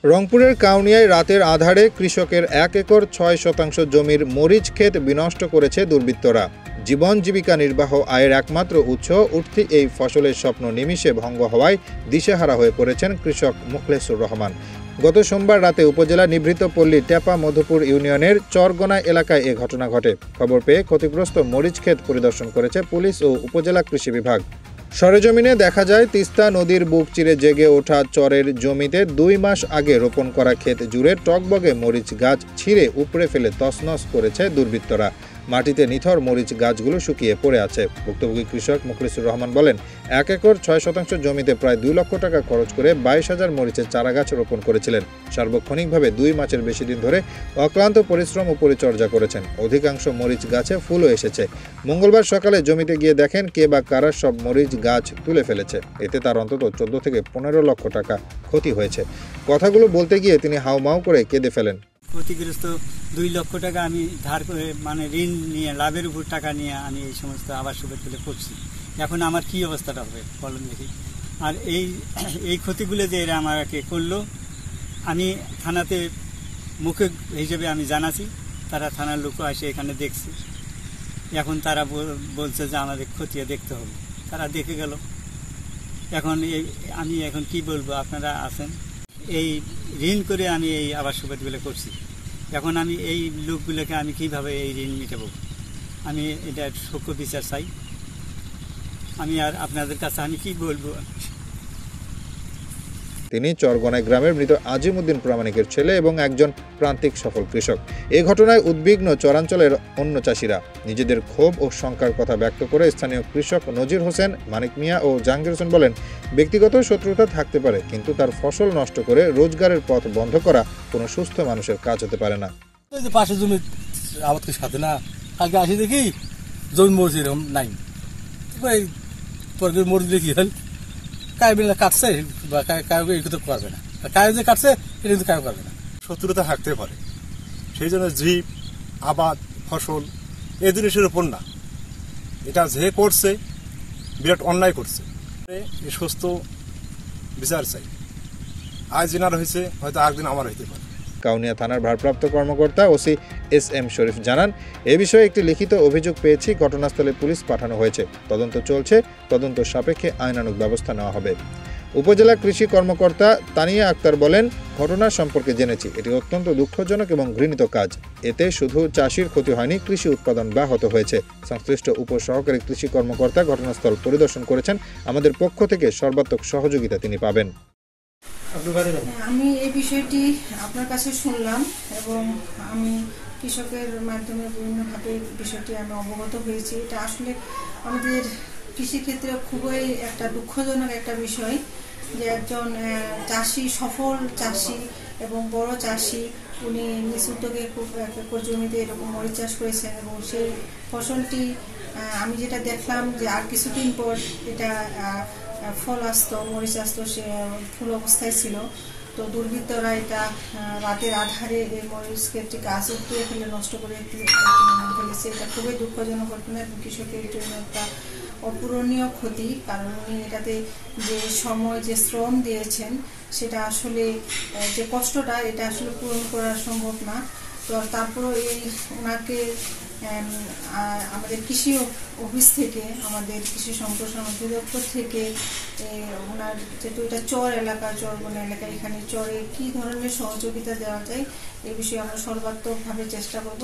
রংপুরের কাউনিয়ায় রাতের আঁধারে কৃষকের 1 একর 6 শতাংশ জমির মরিচ ক্ষেত বিনষ্ট করেছে দুর্বৃত্তরা। জীবন জীবিকা নির্বাহ আয়ের একমাত্র উৎস উঠতি এই ফসলের স্বপ্ন নিমিষে ভঙ্গ হওয়ায় দিশেহারা হয়ে পড়েছেন কৃষক মুখলেসুর রহমান। গত সোমবার রাতে উপজেলা নিভৃতপল্লী টেপা মধুপুর ইউনিয়নের চরগোনা এলাকায় এ ঘটনা ঘটে। খবর পেয়ে ক্ষতিগ্রস্ত মরিচ ক্ষেত পরিদর্শন করেছে পুলিশ ও উপজেলা কৃষি বিভাগ। সরেজমিনে দেখা যায় তিস্তা নদীর বুক চিরে জেগে ওঠা চরের জমিতে 2 মাস আগে রোপণ করা ক্ষেত জুড়ে টগবগে মরিচ গাছ ছিঁড়ে উপড়ে ফেলে তছনছ করেছে দুর্বৃত্তরা। মাটিতে নিথর মরিচ গাছগুলো শুকিয়ে পড়ে আছে। ভুক্তভোগী কৃষক মুখলেসুর রহমান বলেন, 1 একর 6 শতাংশ জমিতে প্রায় 2 লক্ষ টাকা খরচ করে 22,000 মরিচের চারা গাছ রোপণ করেছিলেন। সার্বক্ষণিকভাবে 2 মাসের বেশি দিন ধরে অক্লান্ত পরিশ্রম ও পরিচর্যা করেছেন। অধিকাংশ মরিচ গাছে ফুলও এসেছে। মঙ্গলবার সকালে জমিতে গিয়ে দেখেন কে বা কারা সব মরিচ গাছ তুলে ফেলেছে। এতে তার অন্তত 14 থেকে 15 লক্ষ টাকা ক্ষতি হয়েছে। কথাগুলো বলতে গিয়ে তিনি হাউমাউ করে কেঁদে ফেলেন। ক্ষতিগ্রস্ত 2 লক্ষ টাকা আমি ধার করে ঋণ নিয়ে লাভের উপর টাকা নিয়ে আমি এই সমস্ত আবাস তুলে করছি। এখন আমার কি অবস্থাটা হবে বলুন দেখি। আর এই ক্ষতিগুলো যে এরা আমাকে করলো, আমি থানাতে মুখে হিসেবে আমি জানাছি, তারা থানার লোক আসে এখানে দেখছি। এখন তারা বলছে যে আমাদের খতিয়ে দেখতে হবে। তারা দেখে গেল। এখন আমি এখন কি বলবো, আপনারা আছেন। এই ঋণ করে আমি এই আবাস সুবিধাগুলো করছি। এখন আমি এই লোকগুলোকে আমি কিভাবে এই ঋণ মেটাবো? আমি এটা সূক্ষ্ম বিচার চাই। আমি আর আপনাদের কাছে আমি কি বলবো। তিনি চরগোনায় গ্রামের মৃত আজিমউদ্দিন প্রামাণিকের ছেলে এবং একজন প্রান্তিক সফল কৃষক। এই ঘটনায় উদ্বিগ্ন চরাঞ্চলের অন্য চাষিরা। নিজেদের ক্ষোভ ও শঙ্কার কথা ব্যক্ত করে স্থানীয় কৃষক নজির হোসেন, মানিক মিয়া ও জাহাঙ্গীর হোসেন বলেন, ব্যক্তিগত শত্রুতা থাকতে পারে, কিন্তু তার ফসল নষ্ট করে রোজগারের পথ বন্ধ করা কোনো সুস্থ মানুষের কাজ হতে পারে না। পাশে জমি আবাদ সাথে না, কালকে আসি দেখি জমি মরিচ এরকম নাই। মরিচ দেখি হল কায়বেলা কাটছে বা কাউকে এই করবে না, কায় যে কাটছে এটা কিন্তু কাউ করবে না। শত্রুতা থাকতে পারে, সেই জন্য জীব, আবাদ, ফসল এই জিনিসের উপর না। এটা যে করছে বিরাট অন্যায় করছে। সুস্থ বিচার চাই। আজ জেনার হয়েছে, হয়তো একদিন আমার হইতে পারে। কাউনিয়া থানার ভারপ্রাপ্ত কর্মকর্তা ওসি এস.এম. শরীফ জানান, এ বিষয়ে একটি লিখিত অভিযোগ পেয়েছি। ঘটনাস্থলে পুলিশ পাঠানো হয়েছে। তদন্ত চলছে। তদন্ত সাপেক্ষে আইনানুগ ব্যবস্থা নেওয়া হবে। উপজেলা কৃষি কর্মকর্তা তানিয়া আক্তার বলেন, ঘটনার সম্পর্কে জেনেছি। এটি অত্যন্ত দুঃখজনক এবং ঘৃণিত কাজ। এতে শুধু চাষির ক্ষতি হয়নি, কৃষি উৎপাদন ব্যাহত হয়েছে। সংশ্লিষ্ট উপসহকারী কৃষি কর্মকর্তা ঘটনাস্থল পরিদর্শন করেছেন। আমাদের পক্ষ থেকে সর্বাত্মক সহযোগিতা তিনি পাবেন। আমি এই বিষয়টি আপনার কাছে শুনলাম এবং আমি কৃষকের মাধ্যমে বিভিন্নভাবে বিষয়টি আমি অবগত হয়েছি। এটা আসলে আমাদের কৃষিক্ষেত্রে খুবই একটা দুঃখজনক একটা বিষয় যে একজন চাষি, সফল চাষি এবং বড় চাষি, উনি নিজ উদ্যোগে খুব 1 একর জমিতে এরকম মরিচ চাষ করেছেন এবং সেই ফসলটি আমি যেটা দেখলাম যে আর কিছুদিন পর এটা ফল আসতো, মরিচ আসতো, সে ফুল অবস্থায় ছিল। তো দুর্বৃত্তরা এটা রাতের আধারে এই মরিচ ক্ষেতটি গাছ উঠিয়ে ফেলে নষ্ট করে ফেলেছে। এটা খুবই দুঃখজনক ঘটনা এবং কৃষকের জন্য একটা অপূরণীয় ক্ষতি। কারণ উনি এটাতে যে সময়, যে শ্রম দিয়েছেন, সেটা আসলে যে কষ্টটা, এটা আসলে পূরণ করা সম্ভব না। তো তারপরও ওনাকে আমাদের কৃষি অফিস থেকে, আমাদের কৃষি সম্প্রসারণ অধিদপ্তর থেকে ওনার যেহেতু এটা চর এলাকা, চরগোনা এলাকা, এখানে চরে কি ধরনের সহযোগিতা দেওয়া যায় এই বিষয়ে আমরা সর্বাত্মকভাবে চেষ্টা করব।